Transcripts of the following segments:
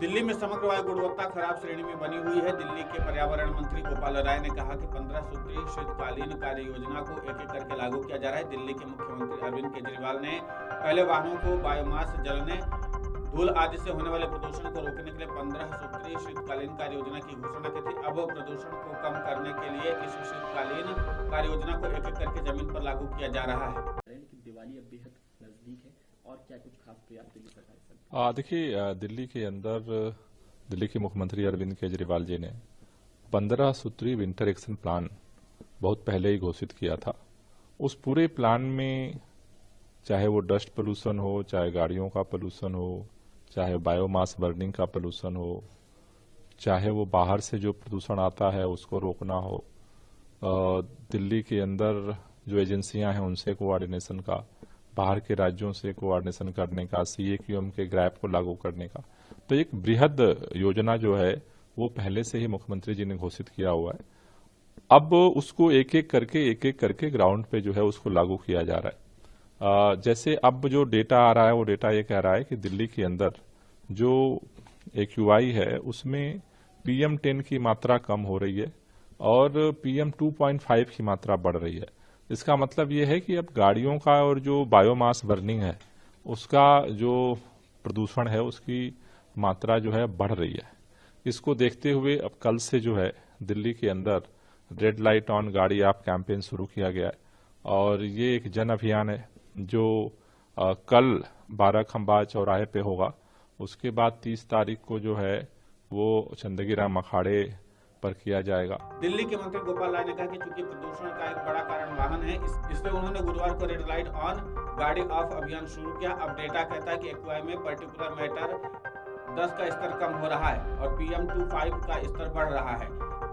दिल्ली में समग्र वायु गुणवत्ता खराब श्रेणी में बनी हुई है। दिल्ली के पर्यावरण मंत्री गोपाल राय ने कहा कि 15 सूत्रीय शीतकालीन कार्य योजना को एक एक करके लागू किया जा रहा है। दिल्ली के मुख्यमंत्री अरविंद केजरीवाल ने पहले वाहनों को बायोमास जलने, धूल आदि से होने वाले प्रदूषण को रोकने के लिए 15 सूत्रीय शीतकालीन कार्य योजना की घोषणा की थी। अब प्रदूषण को कम करने के लिए इस शीतकालीन कार्य योजना को एक एक करके जमीन पर लागू किया जा रहा है। दिवाली अब बेहद नजदीक है और क्या कुछ खास प्रयास दिल्ली सरकार देखिए, दिल्ली के अंदर दिल्ली के मुख्यमंत्री अरविंद केजरीवाल जी ने 15 सूत्रीय विंटर एक्शन प्लान बहुत पहले ही घोषित किया था। उस पूरे प्लान में चाहे वो डस्ट पोल्यूशन हो, चाहे गाड़ियों का पोल्यूशन हो, चाहे बायोमास बर्निंग का पोल्यूशन हो, चाहे वो बाहर से जो प्रदूषण आता है उसको रोकना हो, दिल्ली के अंदर जो एजेंसियां हैं उनसे कोऑर्डिनेशन का, बाहर के राज्यों से कोऑर्डिनेशन करने का, CAQM के ग्रैप को लागू करने का, तो एक बृहद योजना जो है वो पहले से ही मुख्यमंत्री जी ने घोषित किया हुआ है। अब उसको एक एक करके ग्राउंड पे जो है उसको लागू किया जा रहा है। जैसे अब जो डेटा आ रहा है वो डेटा ये कह रहा है कि दिल्ली के अंदर जो AQI है उसमें PM10 की मात्रा कम हो रही है और PM2.5 की मात्रा बढ़ रही है। इसका मतलब ये है कि अब गाड़ियों का और जो बायोमास बर्निंग है उसका जो प्रदूषण है उसकी मात्रा जो है बढ़ रही है। इसको देखते हुए अब कल से जो है दिल्ली के अंदर रेड लाइट ऑन गाड़ी ऑफ कैंपेन शुरू किया गया है और ये एक जन अभियान है जो कल 12 खंबा चौराहे पे होगा। उसके बाद 30 तारीख को जो है वो चंदगी राम अखाड़े पर किया जाएगा। दिल्ली के मंत्री गोपाल राय ने कहा कि चूंकि प्रदूषण का एक बड़ा कारण वाहन है, इसलिए उन्होंने गुरुवार को रेड लाइट ऑन गाड़ी ऑफ अभियान शुरू किया। अब डेटा कहता है कि AQI में पर्टिकुलर मैटर 10 का स्तर कम हो रहा है और PM2.5 का स्तर बढ़ रहा है।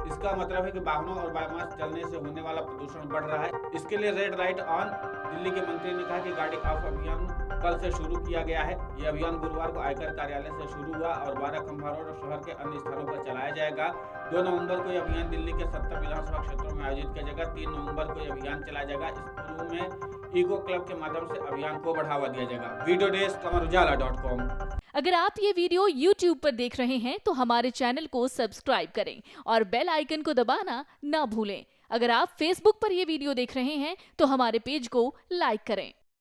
इसका मतलब है कि वाहनों और बायोमास जलने से होने वाला प्रदूषण बढ़ रहा है। इसके लिए रेड लाइट ऑन दिल्ली के मंत्री ने कहा कि गाड़ी ऑफ अभियान कल से शुरू किया गया है। यह अभियान गुरुवार को आयकर कार्यालय से शुरू हुआ और 12 खंबा रोड और शहर के अन्य स्थानों पर चलाया जाएगा। 2 नवंबर को यह अभियान दिल्ली के 70 विधानसभा क्षेत्रों में आयोजित किया जाएगा। 3 नवंबर को यह अभियान चलाया जाएगा। इस पूर्व में इको क्लब के माध्यम से अभियान को बढ़ावा दिया जाएगा। Video desk amarujala.com। अगर आप ये वीडियो YouTube पर देख रहे हैं तो हमारे चैनल को सब्सक्राइब करें और बेल आइकन को दबाना ना भूलें। अगर आप Facebook पर ये वीडियो देख रहे हैं तो हमारे पेज को लाइक करें।